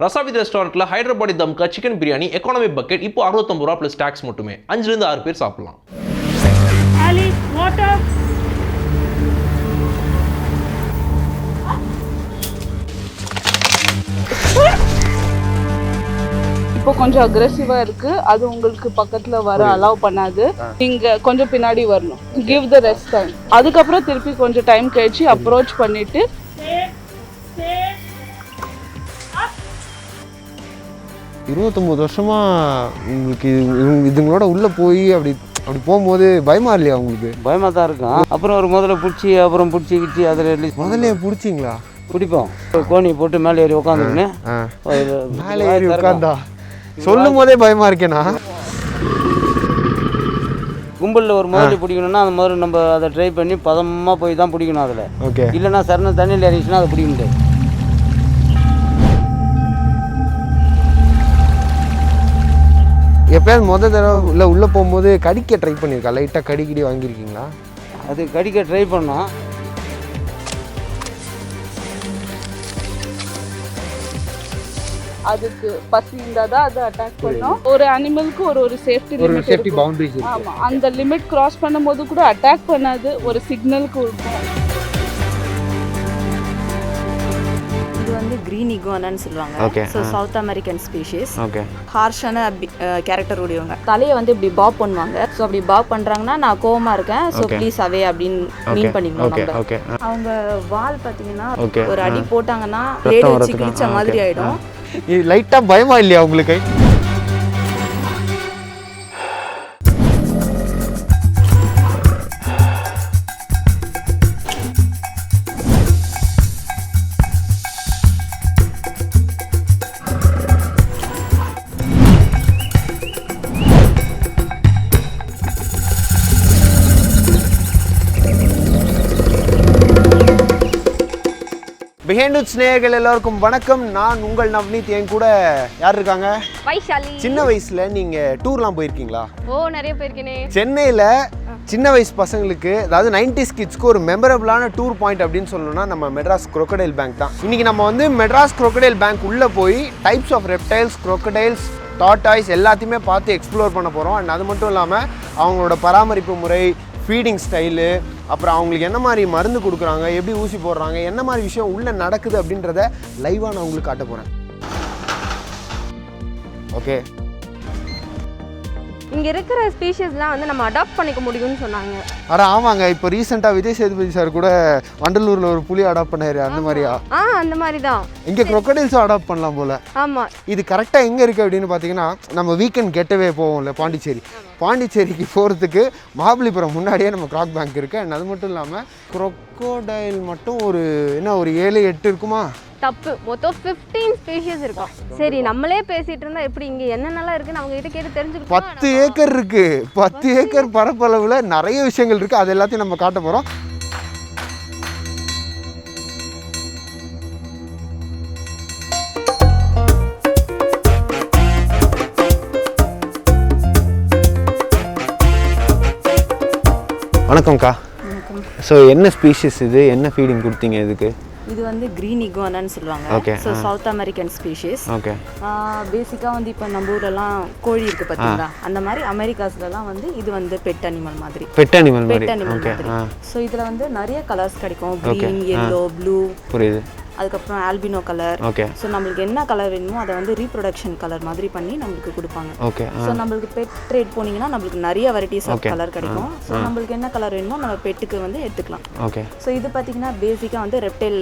ரசாவித் ரெஸ்டாரண்ட்டில் ஹைதராபாடி தம்கா chicken biryani economy bucket இப்போ 69 ரூபா ப்ளஸ் டேக்ஸ் மட்டுமே. 5லேருந்து 6 பேர் சாப்பிடலாம். இப்போ கொஞ்சம் அக்ரெசிவா இருக்கு, அது உங்களுக்கு பக்கத்துல வர அலோவ் பண்ணாது. நீங்க கொஞ்சம் பின்னாடி வரணும். Give the rest time. அதுக்கப்புறம் திருப்பி கொஞ்சம் டைம் கழிச்சு அப்ரோச் பண்ணிட்டு 29 வருஷமா உங்களுக்கு இதுங்களோட உள்ள போய் அப்படி போகும்போது பயமா இல்லையா உங்களுக்கு? பயமாக தான் இருக்கும். அப்புறம் ஒரு முதல்ல பிடிச்சி அப்புறம் பிடிச்சி அதில் ரிலீஸ் முதல்ல பிடிச்சிங்களா? பிடிப்போம். கோணி போட்டு மேலே ஏறி உட்காந்துக்கின்னு மேலே ஏறி உட்காந்தா சொல்லும் போதே பயமா இருக்கேனா? கும்பலில் ஒரு முதல்ல பிடிக்கணும்னா அந்த முதல்ல நம்ம அதை ட்ரை பண்ணி பதமாக போய் தான் பிடிக்கணும். அதில் ஓகே, இல்லைன்னா சரண தண்ணியில் இறங்கிச்சுன்னா அதை பிடிக்க முடியாது. எப்பயாவது முதல் தடவை உள்ளே போகும்போது கடிக்க ட்ரை பண்ணியிருக்கா? லைட்டாக கடிக்கடி வாங்கியிருக்கீங்களா? அது கடிக்க ட்ரை பண்ணோம். அதுக்கு பசி இருந்தாதான் அது அட்டாக் பண்ணும். ஒரு அனிமலுக்கு ஒரு சேஃப்டி லிமிட் சேஃப்டி பவுண்டரிஸ் இருக்கு. ஆமா, அந்த லிமிட் கிராஸ் பண்ணும்போது கூட அட்டாக் பண்ணாது, ஒரு சிக்னலுக்கு இருக்கும். இது வந்து கிரீன் இகுவானான்னு சொல்லுவாங்க. So south American species. Okay, ஹார்ஷான கேரக்டர் உடையவங்க. தலையை வந்து இப்படி பாப் பண்ணுவாங்க. ஸோ அப்படி பாப் பண்றாங்கன்னா நான் கோவமா இருக்கேன், ஸோ ப்ளீஸ் அவே அப்படின்னு மீன் பண்ணிக்கணும் நம்ம. அவங்க வால் பார்த்தீங்கன்னா ஒரு அடி போட்டாங்கன்னா பிளேட் வச்சு கிழிச்ச மாதிரி ஆயிடும். இது லைட்டா பயமா இல்லையா உங்களுக்கு? பிஹைண்ட் வித் நேயர்கள் எல்லாருக்கும் வணக்கம். நான் உங்கள் நவ்னீத். என் கூட யார் இருக்காங்க? வைஷாலி. சின்ன வயசுல நீங்க டூர்லாம் போயிருக்கீங்களா? நிறைய போயிருக்கேனே. சென்னையில சின்ன வயசு பசங்களுக்கு, அதாவது 90s கிட்ஸ்க்கு ஒரு மெமரபிளான டூர் பாயிண்ட் அப்படின்னு சொல்லணும்னா நம்ம மெட்ராஸ் crocodile பேங்க் தான். இன்னைக்கு நம்ம வந்து மெட்ராஸ் crocodile பேங்க் உள்ள போய் types of reptiles, crocodiles, tortoise எல்லாத்தையுமே பார்த்து எக்ஸ்ப்ளோர் பண்ண போகிறோம். அண்ட் அது மட்டும் இல்லாமல் அவங்களோட பராமரிப்பு முறை, ஃபீடிங் ஸ்டைலு, அப்புறம் அவங்களுக்கு என்ன மாதிரி மருந்து கொடுக்குறாங்க, எப்படி ஊசி போடுறாங்க, என்ன மாதிரி விஷயம் உள்ளே நடக்குது அப்படின்றத லைவாக நான் உங்களுக்கு காட்ட போகிறேன். ஓகே, இங்கே இருக்கிற ஸ்பீஷிஸ்லாம் வந்து நம்ம அடாப்ட் பண்ணிக்க முடியும்னு சொன்னாங்க. ஆமாங்க. இப்போ ரீசெண்டாக விஜய் சேதுபதி சார் கூட வண்டலூரில் ஒரு புலி அடாப்ட் பண்ணாரு. அந்த மாதிரியா? அந்த மாதிரி தான். இங்கே crocodiles அடாப்ட் பண்ணலாம் போல். ஆமாம். இது கரெக்டாக எங்கே இருக்குது அப்படின்னு பார்த்தீங்கன்னா, நம்ம வீக்கெண்ட் கெட்டவே போவோம்ல பாண்டிச்சேரி. பாண்டிச்சேரிக்கு போகிறதுக்கு மகாபலிபுரம் முன்னாடியே நம்ம கிராக் பேங்க் இருக்குது. அண்ட் அது மட்டும் இல்லாமல் crocodile மட்டும் ஒரு 7-8 இருக்குமா? தப்பு, மொத்தம் 15 ஸ்பீஷிஸ் இருக்கும். சரி, நம்மளே பேசிட்டு இருந்தா எப்படி? இங்க என்னென்னலாம் இருக்குன்னு அவங்க கிட்ட கேட்டு தெரிஞ்சுக்கிட்டோம். 10 ஏக்கர் இருக்கு. 10 ஏக்கர் பரப்பளவுல நிறைய விஷயங்கள் இருக்கு. அது எல்லாத்தையும் நம்ம காட்ட போறோம். வணக்கம்க்கா. ஸோ என்ன ஸ்பீஷிஸ் இது? என்ன ஃபீடிங் கொடுத்தீங்க இதுக்கு? இது வந்து கிரீன் இகுவானான்னு சொல்லுவாங்க. So south American species. Okay. பேசிக்காக வந்து இப்போ நம்ம ஊர்லலாம் கோழி இருக்குது பார்த்தீங்களா, அந்த மாதிரி அமெரிக்காஸ்லலாம் வந்து இது வந்து பெட் அனிமல் மாதிரி. பெட் அனிமல் மாதிரி. ஸோ இதில் வந்து நிறைய கலர்ஸ் கிடைக்கும். Green, yellow, blue. புரியுது. அதுக்கப்புறம் ஆல்பினோ கலர். ஓகே. ஸோ நம்மளுக்கு என்ன கலர் வேணுமோ அதை வந்து ரீப்ரொடக்ஷன் கலர் மாதிரி பண்ணி நம்மளுக்கு கொடுப்பாங்க. ஓகே. ஸோ நம்மளுக்கு பெட் ட்ரேட் போனீங்கன்னா நம்மளுக்கு நிறைய வெரைட்டிஸ் ஆஃப் கலர் கிடைக்கும். ஸோ நம்மளுக்கு என்ன கலர் வேணுமோ நம்ம பெட்டுக்கு வந்து எடுத்துக்கலாம். ஓகே. ஸோ இது பார்த்தீங்கன்னா பேசிக்காக வந்து ரெப்டைல்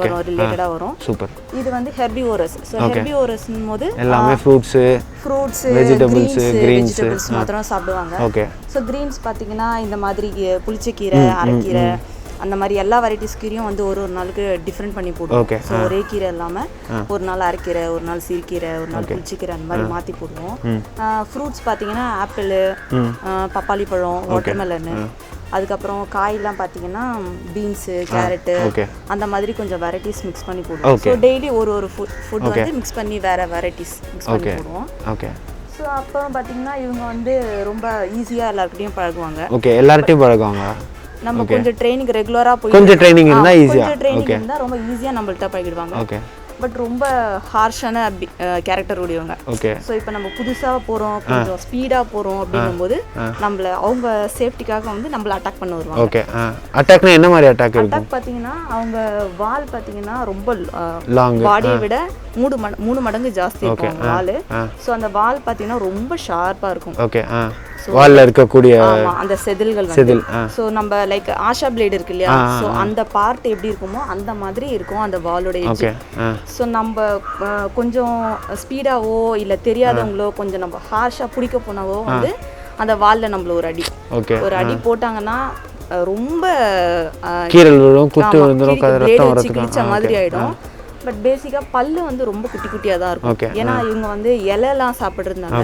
வரும், ரிலேட்டடாக வரும். சூப்பர். இது வந்து ஹெர்பிவோரஸ். ஸோ ஹெர்பிவோரஸ்னும் போது எல்லாமே ஃப்ரூட்ஸ், வெஜிடபிள்ஸ் மாத்திரம் சாப்பிடுவாங்க. ஓகே. ஸோ கிரீன்ஸ் பார்த்தீங்கன்னா இந்த மாதிரி புளிச்சக்கீரை, அரைக்கீரை, அந்த மாதிரி எல்லா வெரைட்டிஸ் கீரையும் வந்து ஒரு நாளுக்கு டிஃப்ரெண்ட் பண்ணி போடுவோம். ஸோ ஒரே கீரை இல்லாமல் ஒரு நாள் அரைக்கீரை, ஒரு நாள் சிறுக்கீரை, ஒரு நாள் புளிச்சக்கீரை, அந்த மாதிரி மாற்றி போடுவோம். ஃப்ரூட்ஸ் பார்த்தீங்கன்னா ஆப்பிள், பப்பாளி பழம், வாட்டர்மெலனு, அதுக்கப்புறம் காயெல்லாம் பார்த்தீங்கன்னா பீன்ஸு, கேரட்டு, அந்த மாதிரி கொஞ்சம் வெரைட்டிஸ் மிக்ஸ் பண்ணி போடுவோம். ஸோ டெய்லி ஒரு ஃபுட் வந்து மிக்ஸ் பண்ணி வேறு வெரைட்டிஸ் மிக்ஸ் பண்ணி போடுவோம். ஓகே. ஸோ அப்புறம் பார்த்தீங்கன்னா இவங்க வந்து ரொம்ப ஈஸியாக எல்லாருக்கிட்டையும் பழகுவாங்க. ஓகே. எல்லார்ட்டையும் பழகுவாங்க. நம்ம கொஞ்சம் ட்ரைனிங் ரெகுலரா போய் கொஞ்சம் ட்ரைனிங் இருந்தா ஈஸியா. கொஞ்சம் ட்ரைனிங் இருந்தா ரொம்ப ஈஸியா நம்மள்ட்ட பழகிடுவாங்க. ஓகே. பட் ரொம்ப ஹார்ஷான கேரக்டர் உடையவங்க. ஓகே. ஸோ இப்போ நம்ம புதுசாக போகிறோம், கொஞ்சம் ஸ்பீடாக போகிறோம் அப்படிங்கும்போது நம்மளை அவங்க சேஃப்டிக்காக வந்து நம்மளை அட்டாக் பண்ண வருவாங்க. ஓகே. அட்டாக்னா என்ன மாதிரி அட்டாக் இருக்கும்? அட்டாக் பார்த்தீங்கன்னா அவங்க வால் பார்த்தீங்கன்னா ரொம்ப லாங், பாடியை விட 3 மடங்கு ஜாஸ்தி இருக்கும் வால். ஸோ அந்த வால் பார்த்தீங்கன்னா ரொம்ப ஷார்ப்பாக இருக்கும். ஓகே. வால்ல இருக்கக்கூடிய அந்த செதில்கள் வந்து ஸோ நம்ம லைக் ஆஷா பிளேட் இருக்கு இல்லையா, ஸோ அந்த பார்ட் எப்படி இருக்குமோ அந்த மாதிரி இருக்கும் அந்த வாலோட எட்ஜ். ஸோ நம்ம கொஞ்சம் ஸ்பீடாவோ இல்லை தெரியாதவங்களோ கொஞ்சம் நம்ம ஹார்ஷாக பிடிக்க போனாவோ வந்து அந்த வால்ல நம்மள ஒரு அடி போட்டாங்கன்னா ரொம்ப கீரல் விழும், குத்து விழுந்துரும், ரத்தம் வரதுக்கு கிழிச்ச மாதிரி ஆயிடும். பட் பேசிக்காக பல்லு வந்து ரொம்ப குட்டி குட்டியாக தான் இருக்கும். ஏன்னா இவங்க வந்து இலையெல்லாம் சாப்பிட்றதுனால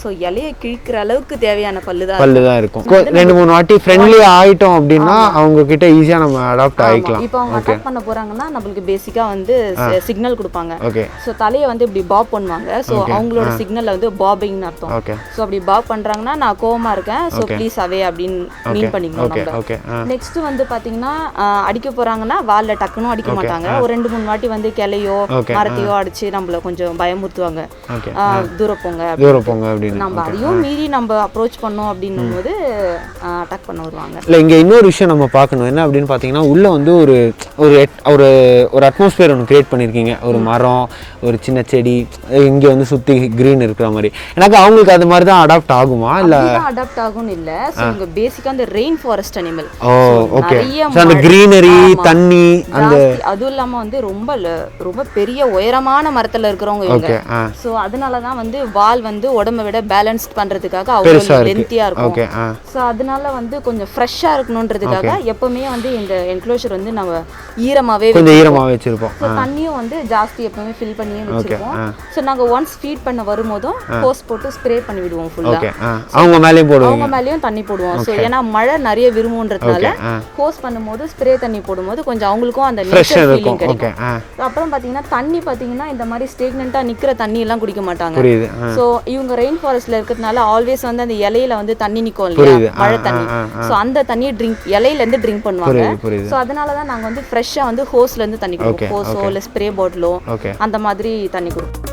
ஸோ இலையை கிழிக்கிற அளவுக்கு தேவையான பல்லு தான் இருக்கும். 2-3 வாட்டி ஃப்ரெண்ட்லி ஆயிட்டோம் அப்படின்னா அவங்க கிட்ட ஈஸியாக நம்ம அடாப்ட் ஆகிக்கலாம். இப்போ அவங்க அட்டாக் பண்ண போறாங்கன்னா நம்மளுக்கு பேசிக்காக வந்து சிக்னல் கொடுப்பாங்க. ஸோ தலையை வந்து இப்படி பாப் பண்ணுவாங்க. ஸோ அவங்களோட சிக்னல் வந்து பாபிங்னு அர்த்தம். ஸோ அப்படி பாப் பண்றாங்கன்னா நான் கோவமா இருக்கேன், ஸோ ப்ளீஸ் அவே அப்படின்னு மீன் பண்ணிக்கணும். நெக்ஸ்ட் வந்து பாத்தீங்கன்னா அடிக்க போறாங்கன்னா வால்ல டக்குன்னு அடிக்க மாட்டாங்க. ஒரு 2-3 வாட்டி வந்து கிளையோ மரத்தையோ அடிச்சு நம்மள கொஞ்சம் பயமுறுத்துவாங்க. தூர போங்க அப்படின்னு. நம்ம அதையும் மீறி நம்ம அப்ரோச் பண்ணோம் அப்படின்னும் போது அட்டாக் பண்ண வருவாங்க. இல்லை, இங்கே இன்னொரு விஷயம் நம்ம பார்க்கணும். என்ன அப்படின்னு பார்த்தீங்கன்னா உள்ள வந்து ஒரு ஒரு ஒரு அட்மாஸ்பியர் ஒன்று கிரியேட் பண்ணியிருக்கீங்க. ஒரு மரம், ஒரு சின்ன செடி, இங்கே வந்து சுற்றி க்ரீன் இருக்கிற மாதிரி. எனக்கு அவங்களுக்கு அது மாதிரி தான் அடாப்ட் ஆகுமா இல்லை அடாப்ட் ஆகும்னு இல்லை. ஸோ இங்கே பேசிக்காக அந்த ரெயின் ஃபாரஸ்ட் அனிமல். ஓகே. அந்த க்ரீனரி, தண்ணி, அந்த அதுவும் இல்லாமல் வந்து ரொம்ப பெரிய உயரமான மரத்துல இருக்கிறவங்க இவங்க. சோ அதனால தான் வந்து வால் வந்து உடம்ப விட பேலன்ஸ் பண்றதுக்காக அவ்வளவு லென்த்தியா இருக்கும். சோ அதனால வந்து கொஞ்சம் ஃப்ரெஷ்ஷா இருக்கணும்ன்றதுக்காக எப்பவுமே வந்து இந்த என்க்ளோஷர் வந்து நம்ம ஈரமாவே வச்சிருப்போம். சோ தண்ணியும் வந்து ஜாஸ்தி எப்பவுமே ஃபில் பண்ணியே வச்சிருப்போம். சோ நாங்க ஒன்ஸ் ஃபீட் பண்ண வரும்போதும் ஹோஸ் போட்டு ஸ்ப்ரே பண்ணி விடுவோம் ஃபுல்லா. அவங்க மேலயும் தண்ணி போடுவோம். சோ ஏன்னா மழை நிறைய விரும்புன்றதுனால ஹோஸ் பண்ணும்போது ஸ்ப்ரே தண்ணி போடும்போது கொஞ்சம் அவங்களுக்கும் அந்த நேச்சர் ஃபீலிங் கிடைக்கும். அப்புறம் பாத்தீங்கன்னா தண்ணி பாத்தீங்கன்னா இந்த மாதிரி ஸ்டேக்னண்டா நிக்கிற தண்ணி எல்லாம் குடிக்க மாட்டாங்க. சோ இவங்க ரெயின் ஃபாரஸ்ட்ல இருக்கிறதுனால ஆல்வேஸ் வந்து அந்த இலையில வந்து தண்ணி நிக்கும் இல்லையா, மழை தண்ணி. சோ அந்த தண்ணியை இலையில இருந்து ட்ரிங்க் பண்ணுவாங்க. சோ அதனாலதான் நாங்க வந்து ஃப்ரெஷ்ஷா வந்து ஹோஸ்ல இருந்து தண்ணி கொடுப்போம். ஹோஸோ இல்ல ஸ்ப்ரே பாட்டிலோ அந்த மாதிரி தண்ணி கொடுப்போம்.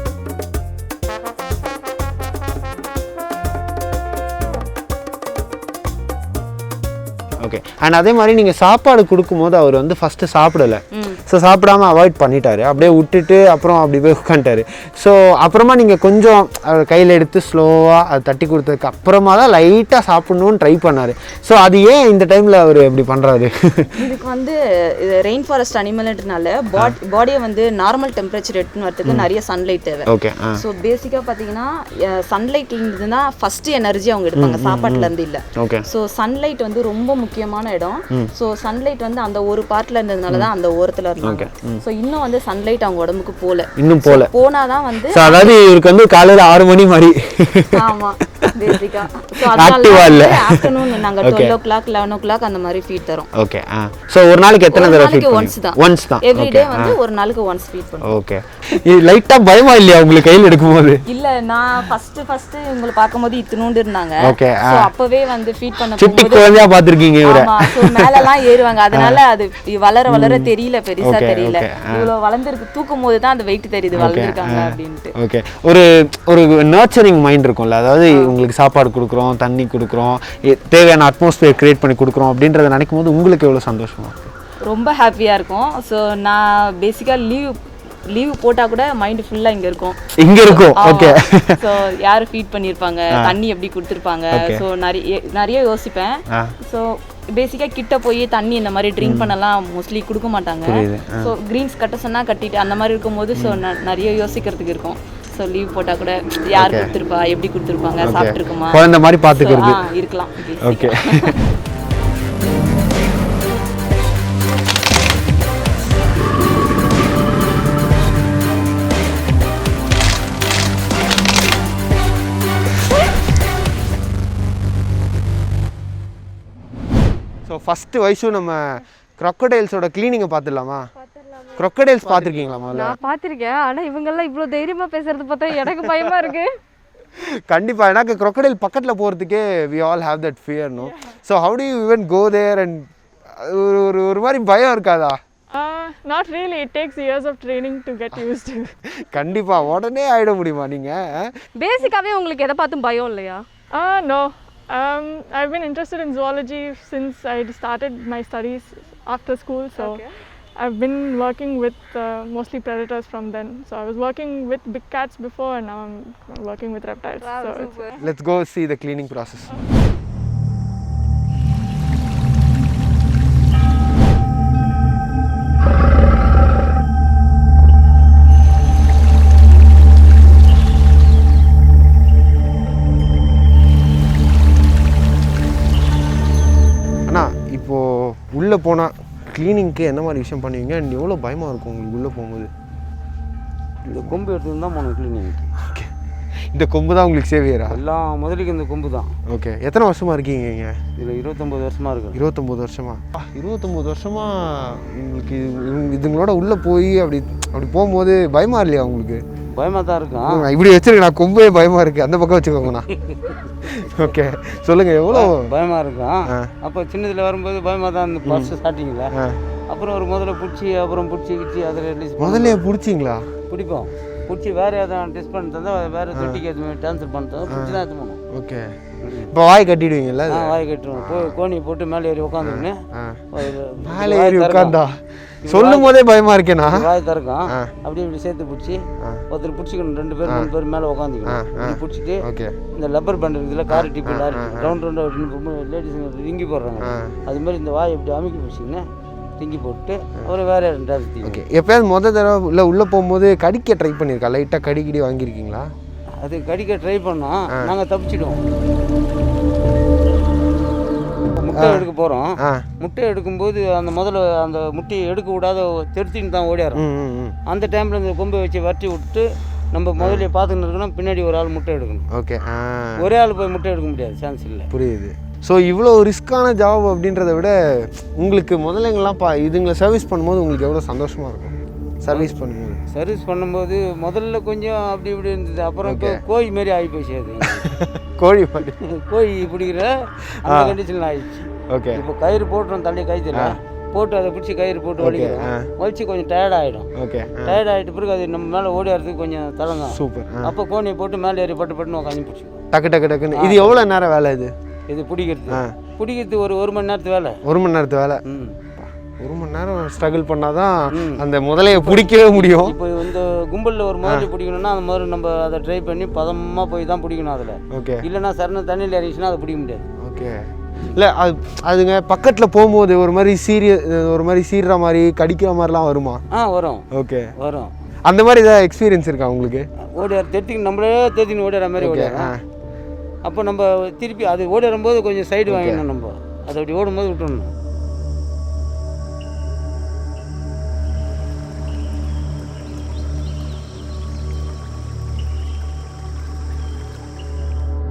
ஓகே. அண்ட் அதே மாதிரி நீங்கள் சாப்பாடு கொடுக்கும்போது அவர் வந்து ஃபஸ்ட்டு சாப்பிடலை. ஸோ சாப்பிடாம அவாய்ட் பண்ணிட்டாரு, அப்படியே விட்டுட்டு அப்புறம் அப்படி போய் உட்காந்துட்டாரு. ஸோ அப்புறமா நீங்கள் கொஞ்சம் அவர் கையில் எடுத்து ஸ்லோவாக அதை தட்டி கொடுத்ததுக்கு அப்புறமா தான் லைட்டாக சாப்பிட்ணுன்னு ட்ரை பண்ணார். ஸோ அது ஏன் இந்த டைமில் அவர் இப்படி பண்ணுறாரு? இதுக்கு வந்து ரெயின் ஃபாரஸ்ட் அனிமல்ன்றனால பாடியை வந்து நார்மல் டெம்பரேச்சர் எடுத்துன்னு வரதுக்கு நிறைய சன்லைட் தேவை. ஓகே. ஸோ பேசிக்காக பார்த்தீங்கன்னா சன்லைட்லேருந்து தான் ஃபஸ்ட்டு எனர்ஜி அவங்க எடுப்பாங்க, சாப்பாட்டுலேருந்து இல்லை. ஓகே. ஸோ சன்லைட் வந்து ரொம்ப முக்கியமான இடம். ஸோ சன்லைட் வந்து அந்த ஒரு பார்ட்ல இருந்ததுனால தான் அந்த ஓரத்தில் இருந்தாங்க. ஸோ இன்னும் வந்து சன்லைட் அவங்க உடம்புக்கு போனாதான் வந்து அதாவது இவருக்கு வந்து காலையில் 6 மணி மாதிரி. ஆமா பேசிக்கா. ஸோ அதனால ஆஃப்டர்நூன் நாங்கள் 12 o'clock 11 o'clock அந்த மாதிரி ஃபீட் தரோம். ஓகே. ஸோ ஒரு நாளைக்கு எத்தனை தடவை ஃபீட் பண்ணுவீங்க? ஒன்ஸ் தான். எவ்ரிடே வந்து ஒரு நாளைக்கு ஒன்ஸ் ஃபீட் பண்ணுவோம். ஓகே. இது லைட்டா பயமா இல்லையா உங்களுக்கு கையில் எடுக்கும்போது? இல்ல, நான் ஃபர்ஸ்ட் உங்களை பார்க்கும்போது இத்துனூண்டு இருந்தாங்க. ஓகே. ஸோ அப்பவே வந்து ஃபீட் பண்ண சிட்டி குழந்தையா பார்த்திருக்கீங்க இவரை. ஆமா. ஸோ மேலலாம் ஏறுவாங்க, அதனால அது வளர தெரியல, பெருசா தெரியல. இவ்வளோ வளர்ந்துருக்கு, தூக்கும் போது தான் அந்த வெயிட் தெரியுது வளர்ந்துருக்காங்க அப்படின்ட்டு. ஓகே. ஒரு நர்ச்சரிங் மைண்ட் இருக்கும்ல, அதாவது உங்களுக்கு சாப்பாடு கொடுக்குறோம், தண்ணி கொடுக்குறோம், தேவையான அட்மாஸ்பியர் கிரியேட் பண்ணி கொடுக்குறோம் அப்படின்றத நினைக்கும் போது உங்களுக்கு எவ்வளோ சந்தோஷமா இருக்கும்? ரொம்ப ஹாப்பியாக இருக்கும். ஸோ நான் பேசிக்காக லீவ் போட்டால் கூட மைண்ட் ஃபுல்லாக இங்கே இருக்கும். ஓகே. ஸோ யார் ஃபீட் பண்ணியிருப்பாங்க, தண்ணி எப்படி கொடுத்துருப்பாங்க, ஸோ நிறைய யோசிப்பேன். ஸோ பேசிக்காக கிட்ட போய் தண்ணி இந்த மாதிரி ட்ரிங்க் பண்ணலாம் மோஸ்ட்லி கொடுக்க மாட்டாங்க. ஸோ க்ரீன்ஸ் கட்ட சொன்னால் கட்டிட்டு அந்த மாதிரி இருக்கும்போது ஸோ நிறைய யோசிக்கிறதுக்கு இருக்கும். ஸோ லீவ் போட்டால் கூட யார் கொடுத்துருப்பா, எப்படி கொடுத்துருப்பாங்க, சாப்பிட்ருக்குமா, குழந்தை மாதிரி பார்த்துக்கிறது இருக்கலாம். ஓகே. ஸோ ஃபஸ்ட்டு வயசும் நம்ம க்ரொக்கடைல்ஸோட கிளீனிங்கை பார்த்துடலாமா? க்ரொக்கடைல்ஸ் பார்த்துருக்கீங்களா? நான் பார்த்துருக்கேன், ஆனால் இவங்கெல்லாம் இவ்வளோ தைரியமாக பேசுறது பார்த்தா எனக்கு பயமா இருக்கு. கண்டிப்பாக, எனக்கு க்ரொக்கடைல் பக்கத்தில் போகிறதுக்கே we all have that fear. No. So how do you even go there and ஒரு மாதிரி பயம் இருக்காதா? Not really. It takes years of training to get used to. கண்டிப்பாக உடனே ஆகிட முடியுமா நீங்கள்? பேசிக்காவே உங்களுக்கு எதை பார்த்தும் பயம் இல்லையா? No. I've been interested in zoology since I started my studies after school. So I've been working with mostly predators from then. So I was working with big cats before, and now I'm working with reptiles. Wow, so super. Let's go see the cleaning process. அண்ணா இப்போது உள்ளே போனால் க்ளீனிங்க்கு என்ன மாதிரி விஷயம் பண்ணுவீங்க? And எவ்வளோ பயமாக இருக்கும் உங்களுக்கு உள்ளே போகும்போது? இந்த கொம்பு எடுத்துன்னு தான் போகணும் கிளீனிங். ஓகே, இந்த கொம்பு தான் உங்களுக்கு சேவியரா? எல்லாம் முதலுக்கு இந்த கொம்பு தான். ஓகே, எத்தனை வருஷமாக இருக்கீங்க இங்கே? இதில் 29 வருஷமாக இருக்கு. 29 வருஷமா? 29 வருஷமாக உங்களுக்கு இதுங்களோட உள்ளே போய் அப்படி போகும்போது பயமாக இல்லையா உங்களுக்கு? பயமாக தான் இருக்கும். இப்படி வச்சிருக்கேன் கொம்பே பயமாக இருக்குது, அந்த பக்கம் வச்சுக்கோங்கண்ணா. ஓகே, சொல்லுங்கள் எவ்வளோ பயமாக இருக்கும். அப்போ சின்னதில் வரும்போது பயமாக தான் இந்த பர்ஸ் ஸ்டார்டிங்கில். அப்புறம் ஒரு முதல்ல பிடிச்சி அப்புறம் பிடிச்சி அதில் ரிலீஸ் முதல்ல பிடிச்சிங்களா? பிடிப்போம். பிடிச்சி வேறு எதாவது டெஸ்ட் பண்ணி தந்தால் வேறு தொட்டிக்கு எதுவுமே ட்ரான்ஸ்ஃபர் பண்ணி தந்தால் பிடிச்சி தான் எடுத்து போகணும். ஓகே, இப்போ வாய் கட்டிடுவீங்கல்ல? வாய் கட்டுருவோம். கோணியை போட்டு மேலே ஏறி உட்காந்துக்கின்னு மேலே ஏறி உட்காந்தா சொல்லும் போதே பயமா இருக்கேண்ணா. வாய் திறக்கும். அப்படியே இப்படி சேர்த்து பிடிச்சி ஒருத்தர் பிடிச்சிக்கணும், 2 பேர் 3 பேர் மேலே உட்காந்துக்கணும். பிடிச்சிட்டு இந்த லப்பர் பேண்ட் இருக்குதுல, கார் டிப்பு ரவுண்ட் லேடிஸுங்க ரிங்கி போடுறாங்க, அது மாதிரி இந்த வாயை இப்படி அமுக்கி பிடிச்சிங்கன்னா திங்கி போட்டு ஒரு வேறு ரெண்டாவது. ஓகே, எப்போயாவது தடவை இல்லை உள்ளே போகும்போது கடிக்க ட்ரை பண்ணியிருக்கா? லைட்டாக கடிக்கடி வாங்கியிருக்கீங்களா? அது கடிக்க ட்ரை பண்ணோம், நாங்கள் தப்பிச்சிடுவோம். முட்டை எடுக்க போகிறோம். முட்டை எடுக்கும்போது அந்த முதல்ல அந்த முட்டையை எடுக்க விடாத தெருத்தின்னு தான் ஓடிடுறோம். அந்த டைமில் இந்த கொம்பை வச்சு வட்டி விட்டு நம்ம முதல்ல பார்த்துன்னு இருக்கணும், பின்னாடி ஒரு ஆள் முட்டை எடுக்கணும். ஓகே, ஒரே ஆள் போய் முட்டை எடுக்க முடியாது, சான்ஸ் இல்லை. புரியுது. ஸோ இவ்வளோ ரிஸ்க்கான ஜாப் அப்படின்றத விட உங்களுக்கு முதல்ல இதுங்களை சர்வீஸ் பண்ணும்போது உங்களுக்கு எவ்வளோ சந்தோஷமாக இருக்கும்? சர்வீஸ் பண்ணும்போது முதல்ல கொஞ்சம் அப்படி இப்படி இருந்தது. அப்புறம் இப்போ கோழி மாரி ஆகி போச்சு. அது கோழி பிடிக்கிற அந்த கண்டிஷனில் ஆகிடுச்சு. ஓகே, இப்போ கயிறு போட்டுரும், தள்ளி கயிற்றுல போட்டு அதை பிடிச்சி கயிறு போட்டு வலிச்சு கொஞ்சம் டயர்ட் ஆகிடும். ஓகே, டயர்ட் ஆகிட்ட பிறகு அது நம்ம மேலே ஓடிறதுக்கு கொஞ்சம் தலங்கும். சூப்பர். அப்போ கோணியை போட்டு மேலே ஏறி பட்டுன்னு உட்காந்து பிடிச்சிக்கும். டக்குன்னு. இது எவ்வளோ நேரம் வேலை? இது பிடிக்கிறது ஒரு 1 மணி நேரத்து வேலை. 1 மணி நேரத்து வேலை. 1 மணி நேரம் ஸ்ட்ரகிள் பண்ணாதான் அந்த முதலையை பிடிக்கவே முடியும். இப்போ இந்த கும்பலில் ஒரு முதலை பிடிக்கணும்னா அந்த மாதிரி நம்ம அதை ட்ரை பண்ணி பதமாக போய் தான் பிடிக்கணும் அதில். ஓகே, இல்லைன்னா சரண தண்ணியில் இறங்கிச்சுன்னா அதை பிடிக்க முடியாது. ஓகே, இல்லை அதுங்க பக்கத்தில் போகும்போது ஒரு மாதிரி சீர்ற மாதிரி கடிக்கிற மாதிரிலாம் வருமா? வரும். ஓகே, வரும். அந்த மாதிரி ஏதாவது எக்ஸ்பீரியன்ஸ் இருக்கா உங்களுக்கு? தெத்திக்கு நம்மளே தெத்தின்னு ஓடிற மாதிரி ஓடிடுறோம். அப்போ நம்ம திருப்பி அது ஓடும்போது கொஞ்சம் சைடு வாங்கிடணும். நம்ம அதை அப்படி ஓடும்போது விட்டுடணும்.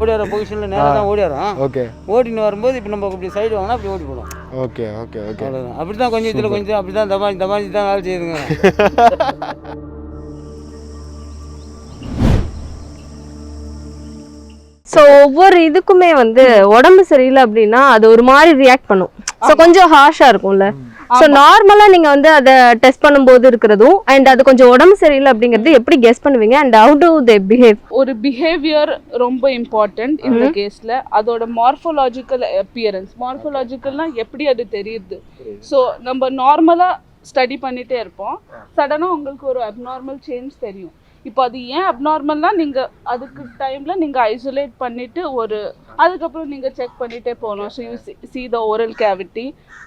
ஓடிற பொசிஷனில் நேராக தான் ஓடிடுறோம். ஓகே, ஓடின்னு வரும்போது இப்போ நம்ம இப்படி சைடு வாங்கினா அப்படி ஓடி போடும். ஓகே ஓகே ஓகே, அவ்வளோதான். அப்படி தான் கொஞ்சம் இதில் கொஞ்சம் அப்படி தான் தமாஞ்சி தான் வேலை செய்யுதுங்க. ஸோ ஒவ்வொரு இதுக்குமே வந்து உடம்பு சரியில்லை அப்படின்னா அது ஒரு மாதிரி ரியாக்ட் பண்ணும். ஸோ கொஞ்சம் ஹார்ஷாக இருக்கும்ல. ஸோ நார்மலாக நீங்கள் வந்து அதை டெஸ்ட் பண்ணும்போது இருக்கிறதும் அண்ட் அது கொஞ்சம் உடம்பு சரியில்லை அப்படிங்கிறது எப்படி கெஸ் பண்ணுவீங்க? And how to they behave? ஒரு பிஹேவியர் ரொம்ப இம்பார்ட்டன்ட் இந்த கேஸில். அதோட மார்ஃபோலாஜிக்கல் அப்பியரன்ஸ், மார்ஃபோலாஜிக்கல்னால் எப்படி அது தெரியுது. ஸோ நம்ம நார்மலாக ஸ்டடி பண்ணிகிட்டே இருப்போம், சடனாக உங்களுக்கு ஒரு அப்நார்மல் சேஞ்ச் தெரியும். இப்போ அது ஏன் அப்நார்மல்னா நீங்கள் அதுக்கு டைமில் நீங்கள் ஐசோலேட் பண்ணிவிட்டு அதுக்கப்புறம் நீங்கள் செக் பண்ணிகிட்டே போகணும். So you see the oral cavity,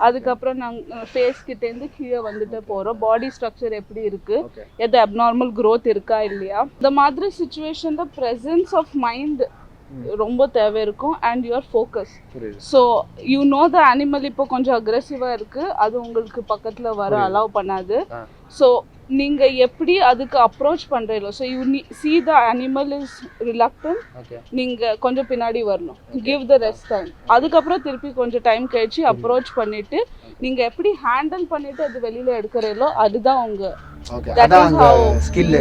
அதுக்கப்புறம் நாங்கள் ஃபேஸ்கிட்டேருந்து கீழே வந்துட்டு போகிறோம், பாடி ஸ்ட்ரக்சர் எப்படி இருக்குது, எது அப்நார்மல் க்ரோத் இருக்கா இல்லையா. இந்த மாதிரி சுச்சுவேஷனில் ப்ரெசன்ஸ் ஆஃப் மைண்ட் ரொம்ப தேவை இருக்கும் and your focus. So you know the animal இப்போ கொஞ்சம் அக்ரெசிவாக இருக்குது, அது உங்களுக்கு பக்கத்தில் வர அலோவ் பண்ணாது. ஸோ நீங்கள் எப்படி அதுக்கு அப்ரோச் பண்ணுறீங்களோ, so you see the animal is reluctant, நீங்கள் கொஞ்சம் பின்னாடி வரணும், give the rest time. அதுக்கப்புறம் திருப்பி கொஞ்சம் டைம் கழிச்சு அப்ரோச் பண்ணிவிட்டு நீங்கள் எப்படி ஹேண்டில் பண்ணிவிட்டு அது வெளியில் எடுக்கிறீங்களோ அதுதான் உங்கள் ஸ்கில்.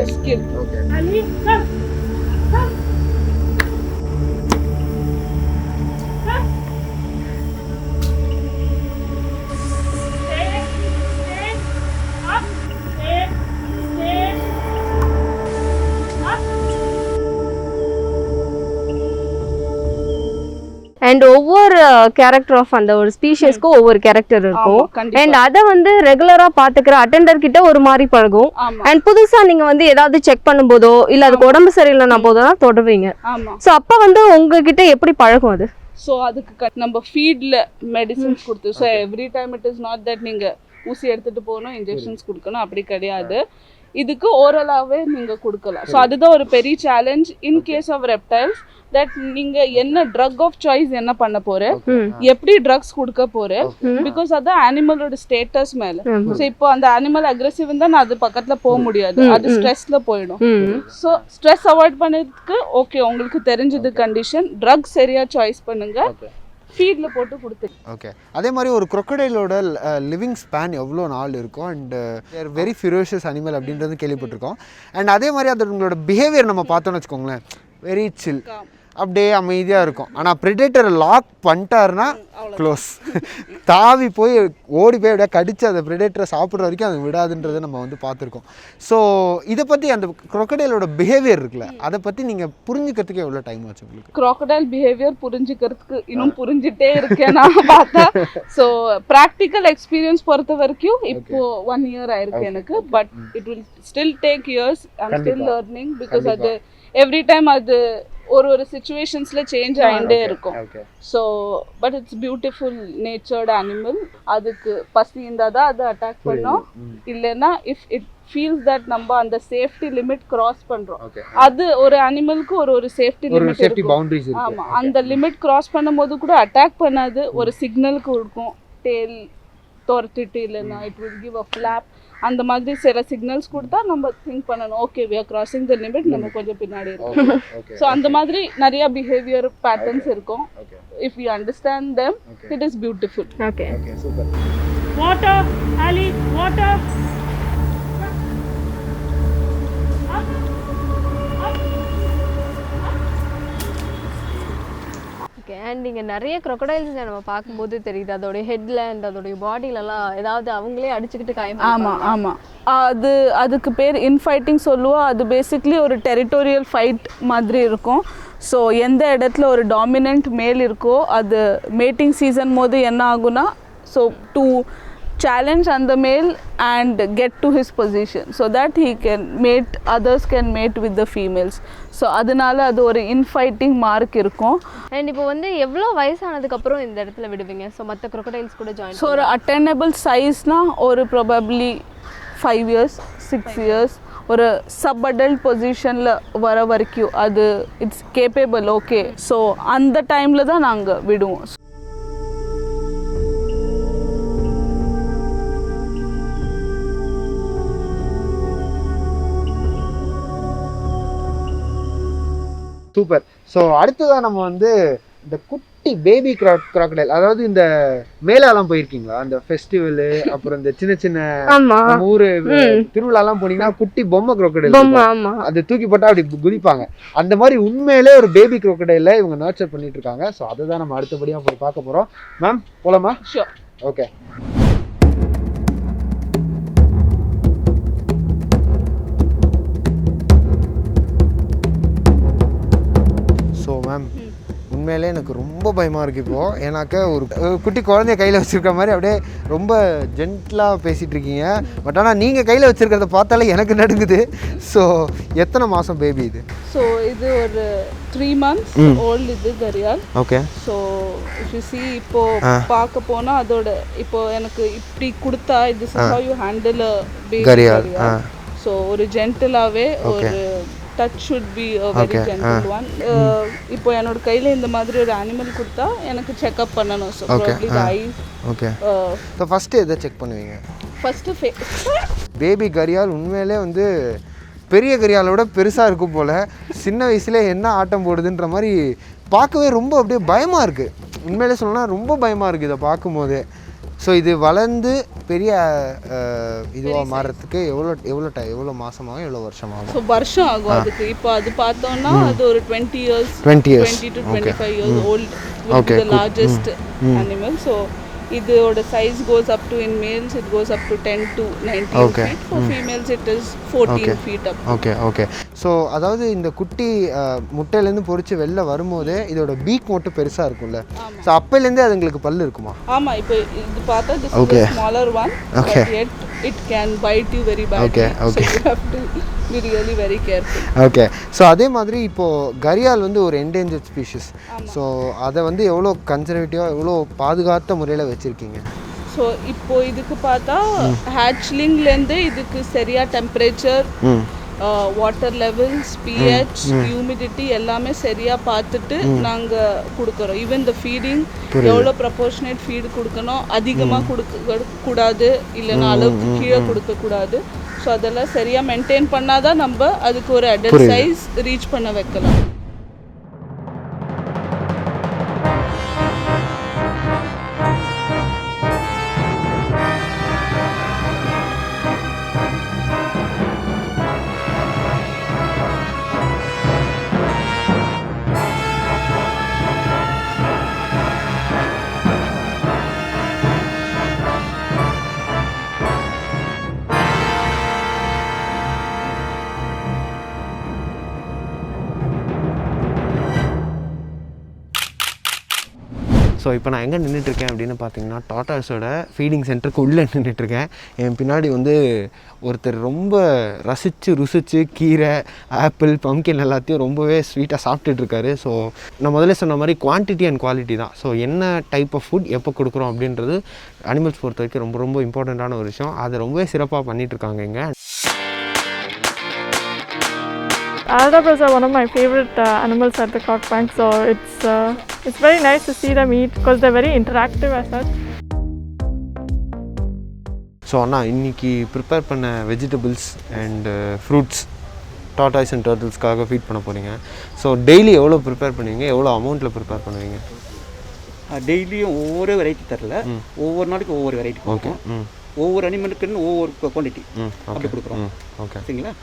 அண்ட் ஒவ்வொரு கேரக்டர் ஆஃப் அந்த ஒரு ஸ்பீஷியஸ்க்கும் ஒவ்வொரு கேரக்டர் இருக்கும். அண்ட் அதை வந்து ரெகுலரா பாத்துக்கிற அட்டெண்டர் கிட்ட ஒரு மாதிரி பழகும். அண்ட் புதுசா நீங்க வந்து ஏதாவது செக் பண்ணும்போதோ இல்ல அதுக்கு உடம்பு சரியில்லைன்னா போதும் தொடுவீங்க. ஸோ அப்ப வந்து உங்ககிட்ட எப்படி பழகும் அது? ஸோ அதுக்கு நம்ம ஃபீட்ல மெடிசன்ஸ் கொடுத்து, so every time it is not that நீங்க ஊசி எடுத்துட்டு போகணும், இன்ஜெக்ஷன்ஸ் கொடுக்கணும், அப்படி கிடையாது. இதுக்கு ஓரலாகவே நீங்கள் கொடுக்கலாம். ஸோ அதுதான் ஒரு பெரிய challenge in case of reptiles, that நீங்கள் என்ன ட்ரக் ஆஃப் சாய்ஸ் என்ன பண்ண போற, எப்படி ட்ரக்ஸ் கொடுக்க போற, பிகாஸ் அது அனிமலோட ஸ்டேட்டஸ் மேல. ஸோ இப்போ அந்த அனிமல் அக்ரெசிவ் இருந்தால் நான் அது பக்கத்துல போக முடியாது, அது ஸ்ட்ரெஸ்ல போயிடும். ஸோ ஸ்ட்ரெஸ் அவாய்ட் பண்ணதுக்கு ஓகே உங்களுக்கு தெரிஞ்சது கண்டிஷன், ட்ரக் சரியா சாய்ஸ் பண்ணுங்க, ஃபீட்ல போட்டு கொடுத்து. ஓகே, அதே மாதிரி ஒரு crocodileோட லிவிங் ஸ்பேன் எவ்வளோ நாள் இருக்கும் அண்ட் தேர் வெரி ஃபிரோஷியஸ் அனிமல் அப்படின்றது கேள்விப்பட்டிருக்கோம். அண்ட் அதே மாதிரி அதோட பிஹேவியர் நம்ம பார்த்தோன்னு வச்சுக்கோங்களேன், வெரி சில், அப்படியே அமைதியாக இருக்கும். ஆனால் ப்ரெடேட்டரை லாக் பண்ணிட்டாருன்னா க்ளோஸ், தாவி போய் ஓடி போய் அப்படியே கடிச்சு அந்த ப்ரெடேட்டரை சாப்பிட்ற வரைக்கும் அது விடாதுன்றதை நம்ம வந்து பார்த்துருக்கோம். ஸோ இதை பற்றி அந்த crocodileோட பிஹேவியர் இருக்குல்ல, அதை பற்றி நீங்கள் புரிஞ்சுக்கிறதுக்கு எவ்வளோ டைம் ஆச்சு உங்களுக்கு? crocodile பிஹேவியர் புரிஞ்சுக்கிறதுக்கு இன்னும் புரிஞ்சுட்டே இருக்கேன் நான் பார்த்தா. ஸோ ப்ராக்டிக்கல் எக்ஸ்பீரியன்ஸ் பொறுத்த வரைக்கும் இப்போ 1 year ஆயிருக்கு எனக்கு. But it will still take years, I'm still learning, because அது எவ்ரி டைம் அது ஒரு சிச்சுவேஷன்ஸ்ல சேஞ்ச் ஆகிட்டே இருக்கும். So but it's beautiful நேச்சர்டு animal. அதுக்கு பசி இருந்தால் தான் அது அட்டாக் பண்ணோம், இல்லைன்னா இஃப் இட் ஃபீல்ஸ் தட் நம்ம அந்த சேஃப்டி லிமிட் கிராஸ் பண்றோம், அது ஒரு அனிமலுக்கு ஒரு சேஃப்டி லிமிட் இருக்கு. ஆமா, அந்த லிமிட் கிராஸ் பண்ணும்போது கூட அட்டாக் பண்ணாது, ஒரு சிக்னலுக்கு இருக்கும், டேல் துரத்திட்டு இல்லைன்னா it will give a flop. அந்த மாதிரி சில சிக்னல்ஸ் கொடுத்தா நம்ம திங்க் பண்ணணும், okay we are crossing the limit, நம்ம கொஞ்சம் பின்னாடி இருக்கோம். ஸோ அந்த மாதிரி நிறைய பிஹேவியர் பேட்டர்ன்ஸ் இருக்கும். if we understand them, it is beautiful. Okay, super. Water, Ali, water. Okay. And இங்கே நிறைய crocodiles நம்ம பார்க்கும்போது தெரியுது, அதோடைய ஹெட்ல அண்ட் அதோடைய பாடியிலலாம் ஏதாவது அவங்களே அடிச்சுக்கிட்டு காயம். ஆமாம் ஆமாம், அதுக்கு பேர் இன்ஃபைட்டிங் சொல்லுவோம். அது பேசிக்லி ஒரு டெரிட்டோரியல் ஃபைட் மாதிரி இருக்கும். ஸோ எந்த இடத்துல ஒரு டாமினன்ட் மேல் இருக்கோ, அது மேட்டிங் சீசன் போது என்ன ஆகுனா, so to challenge on the male and get to his position so that he can mate, others can mate with the females. So அதனால அது ஒரு இன்ஃபைட்டிங் மார்க் இருக்கும். அண்ட் இப்போ வந்து எவ்வளோ வயசானதுக்கு அப்புறம் இந்த இடத்துல விடுவீங்க? ஸோ மற்ற crocodiles கூட ஜாயின். ஸோ ஒரு அட்டெண்டபிள் சைஸ்னால் ஒரு ப்ராபப்ளி 5 years 6 years ஒரு சப் அடல்ட் பொசிஷனில் வர வரைக்கும் அது இட்ஸ் கேப்பபிள். ஓகே, ஸோ அந்த டைமில் தான் நாங்கள் விடுவோம். சூப்பர். ஸோ அடுத்ததான் நம்ம வந்து இந்த குட்டி பேபி crocodile, அதாவது இந்த மேலாலாம் போயிருக்கீங்களா? அந்த ஃபெஸ்டிவலு, அப்புறம் இந்த சின்ன சின்ன நம்ம ஊரு திருவிழாலாம் போனீங்கன்னா குட்டி பொம்மை crocodile அது தூக்கி போட்டா அப்படி குதிப்பாங்க. அந்த மாதிரி உண்மையிலே ஒரு பேபி crocodile இவங்க நர்ச்சர் பண்ணிட்டு இருக்காங்க. ஸோ அதை தான் நம்ம அடுத்தபடியாக போய் பார்க்க போறோம். மேம் போலாமா? ஷூர். ஓகே. ஸோ மேம் உண்மையிலே எனக்கு ரொம்ப பயமாக இருக்குது இப்போது. ஏன்னாக்கா ஒரு குட்டி குழந்தைய கையில் வச்சுருக்க மாதிரி அப்படியே ரொம்ப ஜென்டலாக பேசிகிட்டு இருக்கீங்க. பட் ஆனால் நீங்கள் கையில் வச்சுருக்கிறத பார்த்தாலே எனக்கு நடுங்குது. ஸோ எத்தனை மாதம் பேபி இது? ஸோ இது ஒரு 3 months ஓல்டு இது கரியால். Okay. So if you see இப்போ பார்க்க போனால் அதோட இப்போ எனக்கு இப்படி கொடுத்தா இது is how you handle a baby gharial. So ஒரு ஜென்டலாகவே ஒரு touch should be a very gentle one. இப்போ என்னோட கையில் இந்த மாதிரி ஒரு அனிமல் கொடுத்தா எனக்கு செக்அப் பண்ணணும். So probably the eyes. Okay. So first எதை செக் பண்ணுவீங்க? ஃபஸ்ட்டு பேபி கரியால் உண்மையிலே வந்து பெரிய கரியாலோட பெருசாக இருக்கும் போல். சின்ன வயசுல என்ன ஆட்டம் போடுதுன்ற மாதிரி பார்க்கவே ரொம்ப அப்படியே பயமாக இருக்குது. உண்மையிலே சொல்லணும்னா ரொம்ப பயமாக இருக்குது இதை பார்க்கும்போதே. ஸோ இது வளர்ந்து பெரிய இதுவாக மாறுறதுக்கு எவ்வளோ மாதமாகும், எவ்வளோ வருஷமாகும்? ஸோ வருஷம் ஆகும் அதுக்கு. இப்போ அது பார்த்தோம்னா அது ஒரு 20 years 20 to 25 years old with the largest animal. So இதோட size goes up to, in males it goes up to 10 to 19 feet. For females it is 14 feet up. Okay so அதாவது இந்த குட்டி முட்டையிலேருந்து பொறிச்சு வெளில வரும்போதே இதோட பீக் மட்டும் பெருசாக இருக்கும்ல, ஸோ அப்போலேருந்தே அதுங்களுக்கு பல்லு இருக்குமா? ஆமாம், இப்போ இது பார்த்தா this is the smaller one, but yet it can bite you very badly. So you have to be really very careful. Okay, so அதே மாதிரி இப்போது கரியால் வந்து ஒரு என்டேஞ்சர்ட் ஸ்பீஷிஸ், ஸோ அதை வந்து எவ்வளோ கன்சர்வேட்டிவாக எவ்வளோ பாதுகாத்த முறையில் வச்சுருக்கீங்க? ஸோ இப்போ இதுக்கு பார்த்தா ஹேட்ச்லிங்லேருந்து இதுக்கு சரியாக temperature, water levels, pH, humidity எல்லாமே சரியாக பார்த்துட்டு நாங்கள் கொடுக்குறோம். ஈவன் த ஃபீடிங் எவ்வளோ ப்ரப்போர்ஷனேட் ஃபீடு கொடுக்கணும், அதிகமாக கொடுக்க கூடாது, இல்லைன்னா அளவுக்கு கீழே கொடுக்கக்கூடாது. ஸோ அதெல்லாம் சரியாக மெயின்டைன் பண்ணாதான் நம்ம அதுக்கு ஒரு அடல்ட் சைஸ் ரீச் பண்ண வைக்கலாம். ஸோ இப்போ நான் எங்கே நின்றுட்டுருக்கேன் அப்படின்னு பார்த்தீங்கன்னா டாட்டாஸோட ஃபீடிங் சென்டருக்கு உள்ளே நின்றுட்டுருக்கேன். என் பின்னாடி வந்து ஒருத்தர் ரொம்ப ருசித்து கீரை, ஆப்பிள், பம்கின் எல்லாத்தையும் ரொம்பவே ஸ்வீட்டாக சாப்பிட்டுட்ருக்காரு. ஸோ நான் முதல்ல சொன்ன மாதிரி குவான்டிட்டி அண்ட் குவாலிட்டி தான். ஸோ என்ன டைப் ஆஃப் ஃபுட் எப்போ கொடுக்குறோம் அப்படின்றது அனிமல்ஸ் பொறுத்த வரைக்கும் ரொம்ப ரொம்ப இம்பார்ட்டண்ட்டான ஒரு விஷயம். அதை ரொம்பவே சிறப்பாக பண்ணிகிட்ருக்காங்க இங்கே. Albatross are one of my favorite animals at the Croc Bank, so it's very nice to see them eat because they're very interactive as such. So அண்ணா இன்றைக்கி ப்ரிப்பேர் பண்ண vegetables and fruits tortoise and டர்ட்டில்ஸ்க்காக feed பண்ண போகிறீங்க. So daily எவ்வளோ prepare பண்ணுவீங்க, எவ்வளோ அமௌண்ட்டில் ப்ரிப்பேர் பண்ணுவீங்க? டெய்லியும் ஒவ்வொரு வெரைட்டி தரல, ஒவ்வொரு நாளைக்கு ஒவ்வொரு வெரைட்டி. ஓகே, ஒவ்வொரு அனிமலுக்குன்னு ஒவ்வொரு குவான்டிட்டி அப்படி கொடுக்குறோம். ஓகே, சரிங்களா?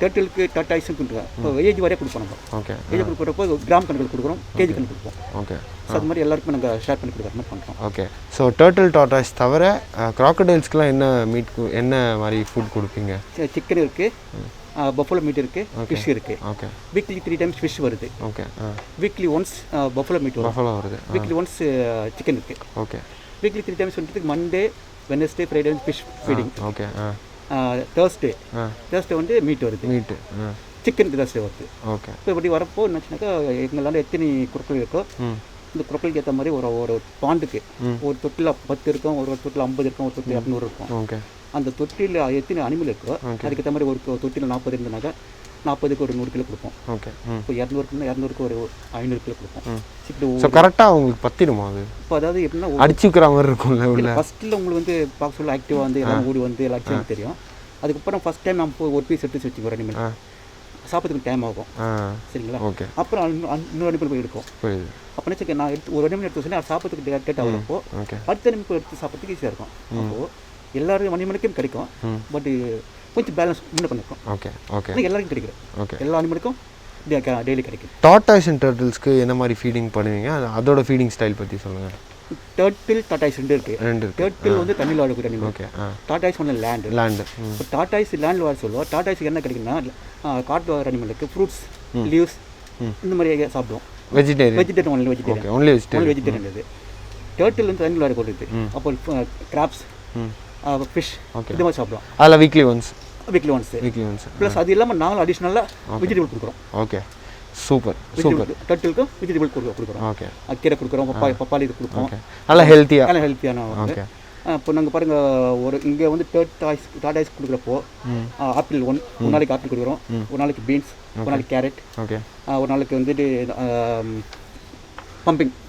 டர்ட்டிலுக்கு டாட்டாய்ஸும் கொடுக்குறோம். இப்போ ஏஜ் வரைய கொடுப்போம் நம்ம. ஓகே, ஏஜ் கொடுக்குறப்போ கிராம் கணக்கில் கொடுக்குறோம், கேஜி கணக்கு கொடுப்போம். ஓகே, ஸோ அது மாதிரி எல்லாருக்கும் நாங்கள் ஷேர் பண்ணி கொடுக்குற மாதிரி பண்ணுறோம். ஓகே, ஸோ டர்ட்டில் டாட்டாய்ஸ் தவிர க்ராக்கடைல்ஸ்க்குலாம் என்ன மீட், என்ன மாதிரி ஃபுட் கொடுப்பீங்க? சிக்கன் இருக்குது, பஃபலோ மீட் இருக்குது, ஃபிஷ் இருக்குது. ஓகே, வீக்லி 3 times ஃபிஷ் வருது. Okay, weekly once buffalo meet வருது. வீக்லி ஒன்ஸ் சிக்கன் இருக்குது. ஓகே, வீக்லி 3 times வந்துட்டு மண்டே, வெனஸ்டே, ஃப்ரைடே வந்து ஃபிஷ் ஃபீடிங். ஓகே, தேர்ஸ்டே வந்து மீட் வருது, மீட்டு சிக்கன் தேர்ஸ்டே வருது. ஓகே, இப்போ இப்படி வரப்போ என்னாச்சுனாக்கா எங்களால் எத்தனை குரக்கல் இருக்கோ இந்த குரக்கலுக்கு ஏற்ற மாதிரி ஒரு பாண்டுக்கு ஒரு தொட்டில் 10 இருக்கும், ஒரு தொட்டில் 50 இருக்கும், ஒரு தொட்டில் 200 இருக்கும். ஓகே, அந்த தொட்டியில் எத்தனை அனிமல் இருக்கோ அதுக்கேற்ற மாதிரி ஒரு தொட்டியில் 40 இருந்தனாக்கா 40க்கு ஒரு 100 கிலோ கொடுப்போம். ஓகே, இப்போ 200க்கு ஒரு 500 கிலோ கொடுப்போம். ஸோ கரெக்டாக உங்களுக்கு பத்திடுமா அது? இப்போ அதாவது எப்படின்னா அடிச்சுக்கிற மாதிரி இருக்கும்ல உள்ள. ஃபஸ்ட்டில் உங்களுக்கு வந்து பார்க்க சொல்ல ஆக்டிவாக வந்து எல்லாம் ஓடி வந்து எல்லாத்தையும் தெரியும். அதுக்கப்புறம் ஃபஸ்ட் டைம் நம்ம ஒரு பீஸ் எடுத்து வச்சுக்கோ, அனிமல் சாப்பிட்றதுக்கு டைம் ஆகும். சரிங்களா? ஓகே, அப்புறம் இன்னொரு அனிமல் போய் எடுக்கும். அப்போ நினச்சிக்க நான் ஒரு அனிமல் எடுத்து வச்சுன்னா அது சாப்பிட்றதுக்கு டேட் ஆகிறப்போ அடுத்த அனிமல் எடுத்து சாப்பிட்றதுக்கு ஈஸியாக இருக்கும். அப்போது எல்லாரும் அனிமலுக்கும் கிடைக்கும், பட் கொஞ்சம் பேலன்ஸ் முன்ன பண்ணிருக்கோம். ஓகே, ஓகே, எல்லாருக்கும் கிடைக்கும். ஓகே, எல்லா அனிமலுக்கும் டெய்லி கிடைக்கும். டாட்டாய்ஸ் அண்ட் டர்ட்டில்ஸ்க்கு என்ன மாதிரி ஃபீடிங் பண்ணுவீங்க, அதோட ஃபீடிங் ஸ்டைல் பற்றி சொல்லுங்கள். டர்ட்டில் டாட்டாய்ஸ் ரெண்டு இருக்குது. டர்ட்டில் வந்து தண்ணியில் வாழக்கூடிய அனிமல். ஓகே, டாட்டாய்ஸ் ஒன்று லேண்டு. இப்போ டாட்டாய்ஸ் லேண்டில் வாழ சொல்லுவோம். டாட்டாய்ஸுக்கு என்ன கிடைக்குன்னா காட்டு வாழ அனிமலுக்கு ஃப்ரூட்ஸ், லீவ்ஸ் இந்த மாதிரி சாப்பிடுவோம். வெஜிடேரியன் ஒன்லி வெஜிடேரியன் இது. டர்ட்டில் வந்து தண்ணியில் வாழக்கூடியது. அப்போ கிராப்ஸ், ஃபிஷ் இது மாதிரி சாப்பிடுவோம். அதில் வீக்லி ஒன்ஸ் ப்ளஸ் அது இல்லாமல் நாங்கள் அடிஷ்னலாக வெஜிடபிள் கொடுக்குறோம். Okay, super. டர்ட்டிலுக்கும் வெஜிடபிள் கொடுக்குறோம். ஓகே, கீரை கொடுக்குறோம், பப்பாளி இது கொடுப்போம். நல்லா ஹெல்த்தியான. ஓகே, இப்போ நாங்கள் பாருங்கள் ஒரு இங்கே வந்து டாட்டாய்ஸ் கொடுக்குறப்போ ஆப்பிள் ஒரு நாளைக்கு ஆப்பிள் கொடுக்குறோம், ஒரு நாளைக்கு பீன்ஸ், ஒரு நாளைக்கு கேரட். ஓகே, ஒரு நாளைக்கு வந்துட்டு